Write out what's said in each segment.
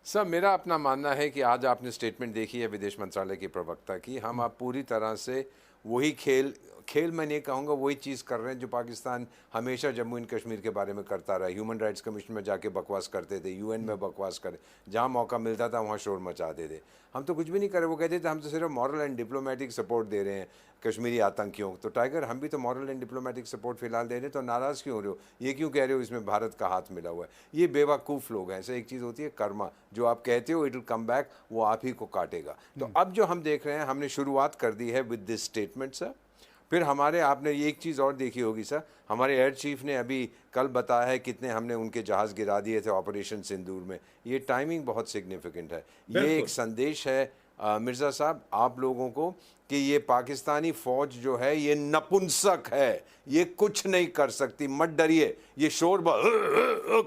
Sir, मेरा अपना मानना है कि आज आपने स्टेटमेंट देखी है विदेश मंत्रालय के प्रवक्ता की। हम आप पूरी तरह से वही खेल खेल मैं नहीं कहूँगा, वही चीज़ कर रहे हैं जो पाकिस्तान हमेशा जम्मू एंड कश्मीर के बारे में करता रहा। ह्यूमन राइट्स कमीशन में जाके बकवास करते थे, यूएन में बकवास करे, जहाँ मौका मिलता था वहाँ शोर मचाते थे। हम तो कुछ भी नहीं कर रहे। वो कहते थे हम तो सिर्फ मॉरल एंड डिप्लोमेटिक सपोर्ट दे रहे हैं कश्मीरी आतंकियों। तो टाइगर, हम भी तो मॉरल एंड डिप्लोमेटिक सपोर्ट फिलहाल दे रहे हैं, तो नाराज़ क्यों हो रहे हो? ये क्यों कह रहे हो इसमें भारत का हाथ मिला हुआ है? ये बेवकूफ़ लोग हैं। ऐसे एक चीज़ होती है कर्मा, जो आप कहते हो इट विल कम बैक, वो आप ही को काटेगा। तो अब जो हम देख रहे हैं, हमने शुरुआत कर दी है विद दिस स्टेटमेंट सर। फिर हमारे, आपने ये एक चीज़ और देखी होगी सर, हमारे एयर चीफ ने अभी कल बताया है कितने हमने उनके जहाज़ गिरा दिए थे ऑपरेशन सिंदूर में। ये टाइमिंग बहुत सिग्निफिकेंट है। ये एक संदेश है मिर्ज़ा साहब आप लोगों को कि ये पाकिस्तानी फ़ौज जो है ये नपुंसक है, ये कुछ नहीं कर सकती, मत डरिए। ये शोर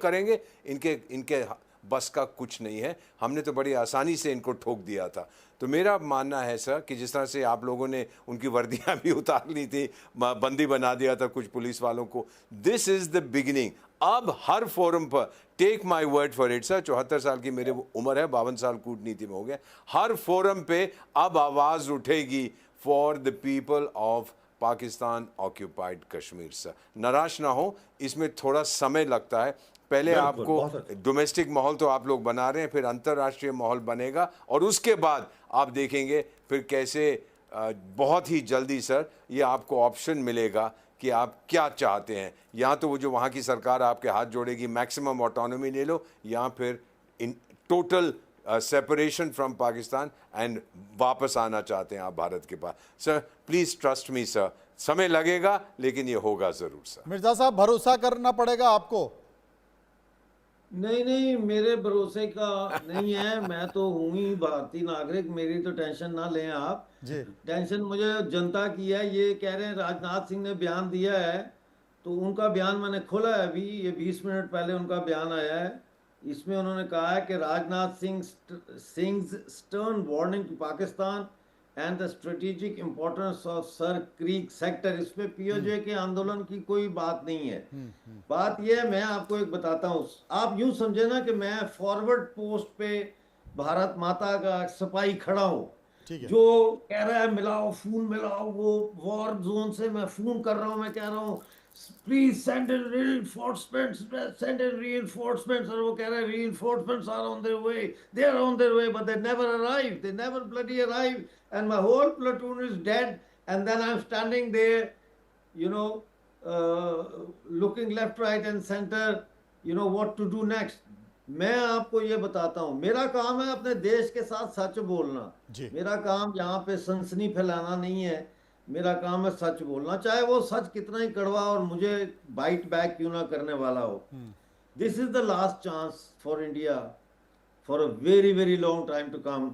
करेंगे, इनके इनके बस का कुछ नहीं है। हमने तो बड़ी आसानी से इनको ठोक दिया था। तो मेरा मानना है सर कि जिस तरह से आप लोगों ने उनकी वर्दियां भी उतार ली थी, बंदी बना दिया था कुछ पुलिस वालों को, दिस इज़ द बिगिनिंग। अब हर फोरम पर, take my word for it sir, 74 साल की मेरी उम्र है, 52 साल कूटनीति में हो गया, हर फोरम पे अब आवाज़ उठेगी for the people of Pakistan occupied Kashmir sir. निराश ना हो, इसमें थोड़ा समय लगता है। पहले आपको डोमेस्टिक माहौल तो आप लोग बना रहे हैं, फिर अंतर्राष्ट्रीय माहौल बनेगा, और उसके बाद आप देखेंगे फिर कैसे बहुत ही जल्दी सर ये आपको ऑप्शन मिलेगा कि आप क्या चाहते हैं। या तो वो जो वहाँ की सरकार आपके हाथ जोड़ेगी, मैक्सिमम ऑटोनॉमी ले लो, या फिर in total separation from Pakistan and वापस आना चाहते हैं आप भारत के पास। Sir please trust me sir, समय लगेगा लेकिन ये होगा ज़रूर सर। मिर्जा साहब, भरोसा करना पड़ेगा आपको। नहीं नहीं, मेरे भरोसे का नहीं है। मैं तो हूं ही भारतीय नागरिक, मेरी तो टेंशन ना लें आप। जी। टेंशन मुझे जनता की है। ये कह रहे हैं राजनाथ सिंह ने बयान दिया है, तो उनका बयान मैंने खोला है अभी, ये 20 मिनट पहले उनका बयान आया है। इसमें उन्होंने कहा है कि Rajnath Singh stern warning to Pakistan and the strategic importance of Sir Creek sector. इसमें पीओजे के आंदोलन की कोई बात नहीं है। बात यह है, मैं आपको एक बताता हूँ। आप यूं समझे ना कि मैं फॉरवर्ड पोस्ट पे भारत माता का सिपाही खड़ा हूँ, जो कह रहा है मिलाओ फोन मिलाओ, वो वॉर जोन से मैं फोन कर रहा हूँ, मैं कह रहा हूँ please send in reinforcements, send in reinforcements, और वो कह रहा है reinforcements are on their way, they are on their way, but they never arrive, they never bloody arrive, and my whole platoon is dead, and then I'm standing there, you know, looking left, right and center, you know what to do next. मैं आपको ये बताता हूँ, मेरा काम है अपने देश के साथ सच बोलना। मेरा काम यहाँ पे सनसनी फैलाना नहीं है। मेरा काम है सच बोलना, चाहे वो सच कितना ही कड़वा और मुझे बाइट बैक क्यों ना करने वाला हो। This is the last chance for India for a very very long time to come,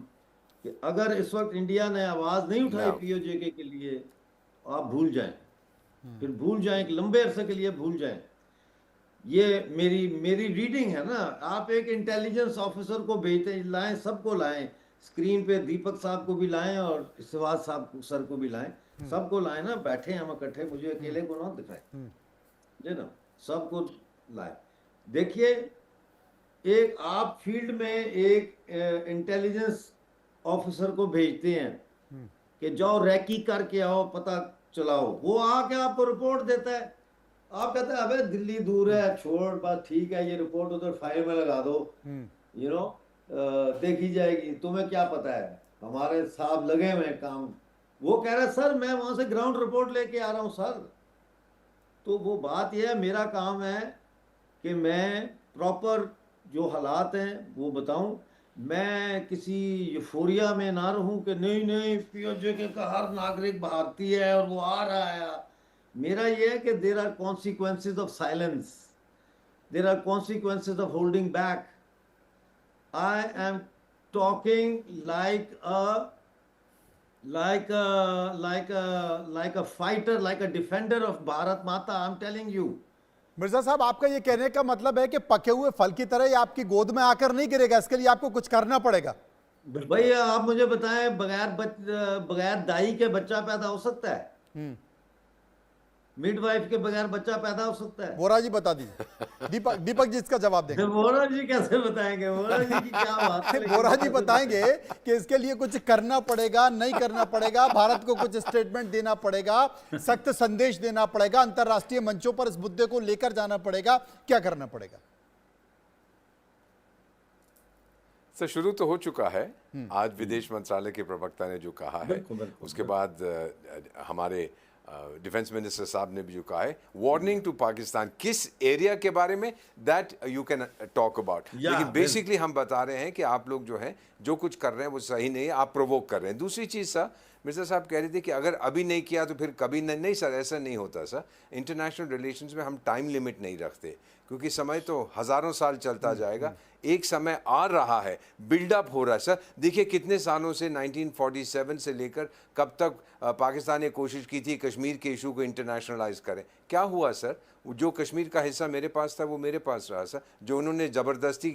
कि अगर इस वक्त इंडिया ने आवाज नहीं उठाई पीओजे के लिए, आप भूल जाएं, फिर भूल जाएं, एक लंबे अरसे के लिए भूल जाएं। ये मेरी रीडिंग है ना। आप एक इंटेलिजेंस ऑफिसर को भेजते, लाएं, सबको लाएं, स्क्रीन पे दीपक साहब को भी लाएं और सिवाज साहब सर को भी लाएं, सबको लाएं ना, बैठे हम इकट्ठे, मुझे अकेले को ना दिखाए, ये ना, सबको लाएं। देखिए, एक आप फील्ड में एक इंटेलिजेंस ऑफिसर को भेजते हैं कि जाओ रैकी करके आओ, पता चलाओ, वो आके आपको रिपोर्ट देता है। आप कहते हैं अबे दिल्ली दूर है, छोड़, बात ठीक है, ये रिपोर्ट उधर फाइल में लगा दो, यू नो, देखी जाएगी, तुम्हें क्या पता है, हमारे साहब लगे हुए काम। वो कह रहा है सर मैं वहां से ग्राउंड रिपोर्ट लेके आ रहा हूं सर। तो वो बात यह है, मेरा काम है कि मैं प्रॉपर जो हालात हैं वो बताऊं। मैं किसी यूफोरिया में ना रहूं कि नहीं नहीं पीओजे के का हर नागरिक भारतीय है और वो आ रहा है। मेरा ये है कि there are consequences of silence, there are consequences of holding back. I am talking like a fighter, like a defender of Bharat Mata. I'm telling you. Mirza साहब, आपका ये कहने का मतलब है कि पके हुए फल की तरह ये आपकी गोद में आकर नहीं गिरेगा, इसके लिए आपको कुछ करना पड़ेगा। भैया आप मुझे बताएं, बगैर दाई के बच्चा पैदा हो सकता है? मिडवाइफ के बगैर बच्चा पैदा हो सकता है? वोरा जी बता दीजिए, दीपक जी इसका जवाब देंगे। वोरा जी कैसे बताएंगे? वोरा जी की क्या बात है? वोरा जी बताएंगे कि इसके लिए कुछ करना पड़ेगा, नहीं करना पड़ेगा, भारत को कुछ स्टेटमेंट देना पड़ेगा, सख्त संदेश देना पड़ेगा, अंतरराष्ट्रीय मंचों पर इस मुद्दे को लेकर जाना पड़ेगा, क्या करना पड़ेगा? सर शुरू तो हो चुका है। आज विदेश मंत्रालय के प्रवक्ता ने जो कहा है, उसके बाद हमारे डिफेंस मिनिस्टर साहब ने भी जो कहा है, वार्निंग टू पाकिस्तान, किस एरिया के बारे में that you can talk about, लेकिन बेसिकली हम बता रहे हैं कि आप लोग जो है जो कुछ कर रहे हैं वो सही नहीं है, आप प्रोवोक कर रहे हैं। दूसरी चीज़ सर, मिर्जा साहब कह रहे थे कि अगर अभी नहीं किया तो फिर कभी नहीं। नहीं सर, ऐसा नहीं होता सर। इंटरनेशनल रिलेशंस में हम टाइम लिमिट नहीं रखते, क्योंकि समय तो हज़ारों साल चलता जाएगा। एक समय आ रहा है, बिल्डअप हो रहा है सर। देखिए कितने सालों से 1947 से लेकर कब तक पाकिस्तान ने कोशिश की थी कश्मीर के इशू को इंटरनेशनलाइज करें। क्या हुआ सर? जो कश्मीर का हिस्सा मेरे पास था वो मेरे पास रहा सर, जो उन्होंने ज़बरदस्ती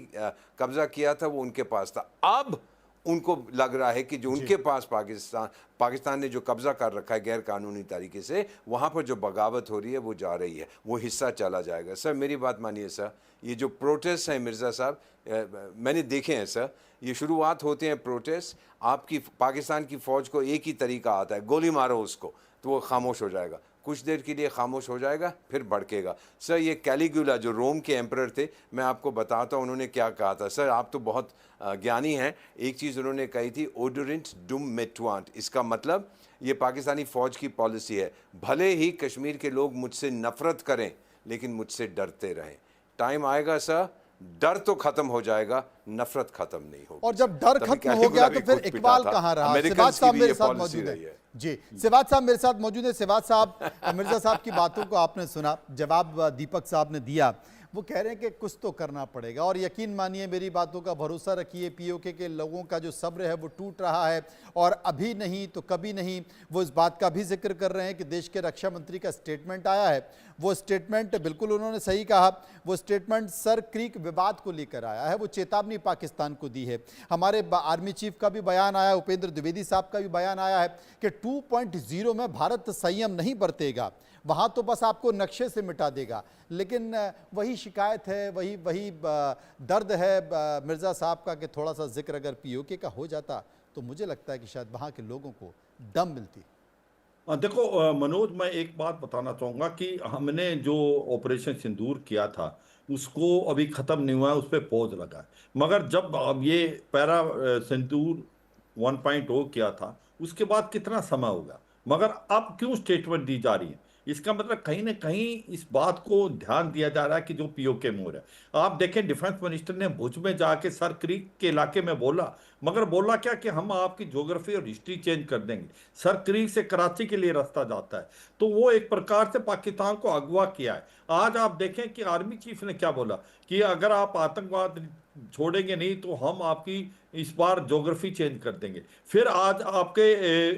कब्ज़ा किया था वो उनके पास था। अब उनको लग रहा है कि जो उनके पास पाकिस्तान ने जो कब्ज़ा कर रखा है गैर कानूनी तरीके से, वहाँ पर जो बगावत हो रही है वो जा रही है, वो हिस्सा चला जाएगा। सर मेरी बात मानिए सर, ये जो प्रोटेस्ट हैं मिर्ज़ा साहब, मैंने देखे हैं सर, ये शुरुआत होते हैं प्रोटेस्ट, आपकी पाकिस्तान की फ़ौज को एक ही तरीका आता है, गोली मारो उसको तो वो खामोश हो जाएगा। कुछ देर के लिए खामोश हो जाएगा, फिर भड़केगा। सर ये कैलिगुला जो रोम के एम्परर थे, मैं आपको बताता हूँ उन्होंने क्या कहा था। सर आप तो बहुत ज्ञानी हैं। एक चीज़ उन्होंने कही थी, ओडोरेंट डुम मेटुआंट। इसका मतलब ये पाकिस्तानी फ़ौज की पॉलिसी है, भले ही कश्मीर के लोग मुझसे नफ़रत करें लेकिन मुझसे डरते रहें। टाइम आएगा सर, डर तो खत्म हो जाएगा, नफरत खत्म नहीं होगी। और जब डर खत्म हो गया तो फिर इकबाल कहाँ रहा? सिवाज साहब मेरे साथ मौजूद है जी, सिवाज साहब मेरे साथ मौजूद है। सिवाज साहब, मिर्जा साहब की बातों को आपने सुना, जवाब दीपक साहब ने दिया। वो कह रहे हैं कि कुछ तो करना पड़ेगा, और यकीन मानिए, मेरी बातों का भरोसा रखिए, पीओके के लोगों का जो सब्र है वो टूट रहा है, और अभी नहीं तो कभी नहीं। वो इस बात का भी जिक्र कर रहे हैं कि देश के रक्षा मंत्री का स्टेटमेंट आया है, वो स्टेटमेंट बिल्कुल उन्होंने सही कहा, वो स्टेटमेंट सर क्रीक विवाद को लेकर आया है, वो चेतावनी पाकिस्तान को दी है। हमारे आर्मी चीफ का भी बयान आया, उपेंद्र द्विवेदी साहब का भी बयान आया है कि 2.0 में भारत संयम नहीं बरतेगा, वहाँ तो बस आपको नक्शे से मिटा देगा। लेकिन वही शिकायत है, वही दर्द है मिर्ज़ा साहब का कि थोड़ा सा जिक्र अगर पीओके का हो जाता तो मुझे लगता है कि शायद वहाँ के लोगों को दम मिलती। देखो मनोज, मैं एक बात बताना चाहूँगा कि हमने जो ऑपरेशन सिंदूर किया था उसको अभी ख़त्म नहीं हुआ है, उस पर पॉज लगा है। मगर जब अब ये पैरा सिंदूर 1.0 किया था उसके बाद कितना समय होगा, मगर अब क्यों स्टेटमेंट दी जा रही है? इसका मतलब कहीं ना कहीं इस बात को ध्यान दिया जा रहा है कि जो पीओके मोर है। आप देखें, डिफेंस मिनिस्टर ने भुज में जाके सर क्रीक के इलाके में बोला, मगर बोला क्या कि हम आपकी ज्योग्राफी और हिस्ट्री चेंज कर देंगे। सर क्रीक से कराची के लिए रास्ता जाता है, तो वो एक प्रकार से पाकिस्तान को अगवा किया है। आज आप देखें कि आर्मी चीफ ने क्या बोला कि अगर आप आतंकवाद छोड़ेंगे नहीं तो हम आपकी इस बार ज्योग्राफी चेंज कर देंगे। फिर आज आपके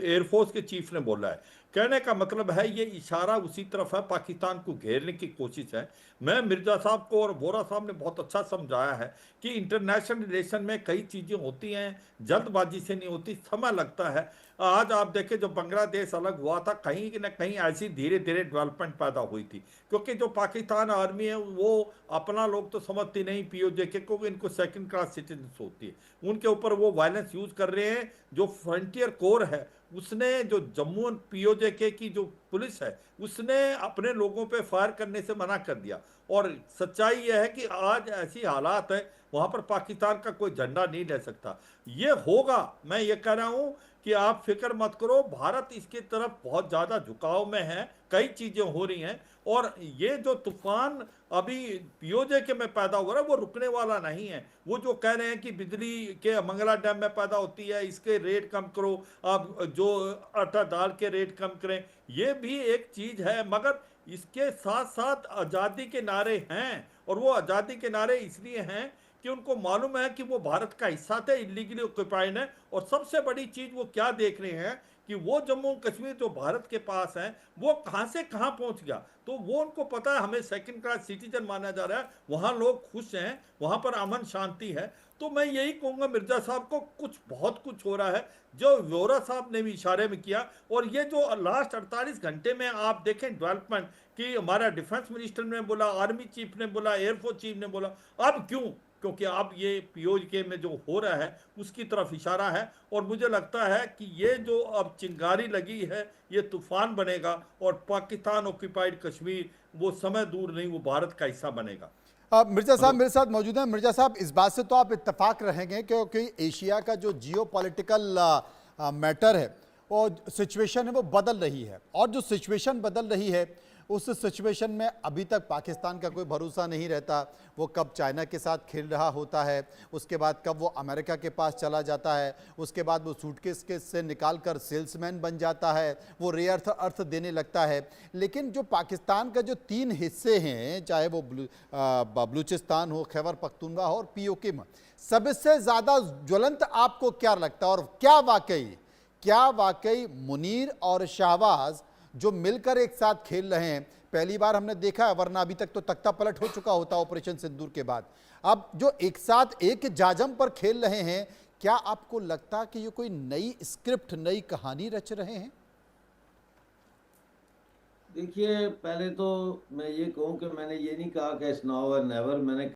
एयरफोर्स के चीफ ने बोला है। कहने का मतलब है ये इशारा उसी तरफ है, पाकिस्तान को घेरने की कोशिश है। मैं मिर्जा साहब को और वोरा साहब ने बहुत अच्छा समझाया है कि इंटरनेशनल रिलेशन में कई चीज़ें होती हैं, जल्दबाजी से नहीं होती, समय लगता है। आज आप देखें, जो बांग्लादेश अलग हुआ था, कहीं ना कहीं ऐसी धीरे धीरे डेवलपमेंट पैदा हुई थी, क्योंकि जो पाकिस्तान आर्मी है वो अपना लोग तो समझती नहीं पीओके को, इनको सेकंड क्लास सिटीजन होती है, उनके ऊपर वो वायलेंस यूज कर रहे हैं। जो फ्रंटियर कोर है उसने, जो जम्मू पीओके की जो पुलिस है उसने अपने लोगों पे फायर करने से मना कर दिया। और सच्चाई यह है कि आज ऐसी हालात है वहां पर पाकिस्तान का कोई झंडा नहीं ले सकता। ये होगा, मैं ये कह रहा हूं कि आप फिक्र मत करो, भारत इसकी तरफ बहुत ज्यादा झुकाव में है, कई चीजें हो रही हैं। और ये जो तूफान अभी पीओके में पैदा हो रहा है वो रुकने वाला नहीं है। वो जो कह रहे हैं कि बिजली के मंगला डैम में पैदा होती है, इसके रेट कम करो, आप जो आटा दाल के रेट कम करें, ये भी एक चीज है। मगर इसके साथ साथ आज़ादी के नारे हैं, और वो आज़ादी के नारे इसलिए हैं कि उनको मालूम है कि वो भारत का हिस्सा थे, इलीगली ऑक्युपाइड है। और सबसे बड़ी चीज वो क्या देख रहे हैं कि वो जम्मू कश्मीर जो भारत के पास है वो कहां से कहां पहुंच गया। तो वो उनको पता है हमें सेकंड क्लास सिटीजन माना जा रहा है, वहां लोग खुश हैं, वहां पर अमन शांति है। तो मैं यही कहूंगा मिर्जा साहब को, कुछ बहुत कुछ हो रहा है जो वोरा साहब ने भी इशारे में किया। और ये जो लास्ट 48 घंटे में आप देखें डेवलपमेंट, कि हमारा डिफेंस मिनिस्टर ने बोला, आर्मी चीफ ने बोला, एयरफोर्स चीफ ने बोला। अब क्यों? क्योंकि अब ये पीओके में जो हो रहा है उसकी तरफ इशारा है, और मुझे लगता है कि ये जो अब चिंगारी लगी है ये तूफान बनेगा, और पाकिस्तान ऑक्यूपाइड कश्मीर वो समय दूर नहीं, वो भारत का हिस्सा बनेगा। मिर्जा साहब मेरे साथ मौजूद हैं। मिर्जा साहब, इस बात से तो आप इत्तेफाक रहेंगे क्योंकि एशिया का जो जियोपॉलिटिकल मैटर है और सिचुएशन है वो बदल रही है, और जो सिचुएशन बदल रही है उस सिचुएशन में अभी तक पाकिस्तान का कोई भरोसा नहीं रहता। वो कब चाइना के साथ खेल रहा होता है, उसके बाद कब वो अमेरिका के पास चला जाता है, उसके बाद वो सूटकेस के से निकाल कर सेल्समैन बन जाता है, वो रेयर अर्थ देने लगता है। लेकिन जो पाकिस्तान का जो 3 हिस्से हैं, चाहे वो बलूचिस्तान हो, खैबर पख्तूनख्वा हो और पीओके में, सबसे ज़्यादा ज्वलंत आपको क्या लगता है? और क्या वाकई मुनीर और शाहबाज जो मिलकर एक साथ खेल रहे हैं, पहली बार हमने देखा है, वरना अभी तक तो तख्ता पलट हो चुका होता ऑपरेशन सिंदूर के बाद, अब जो एक साथ एक जाजम पर खेल रहे हैं, क्या आपको लगता कि ये कोई नई स्क्रिप्ट, नई कहानी रच रहे हैं? देखिए, पहले तो मैं ये कहूं कि मैंने ये नहीं कहा कि इट्स नाउ और नेवर। मैंने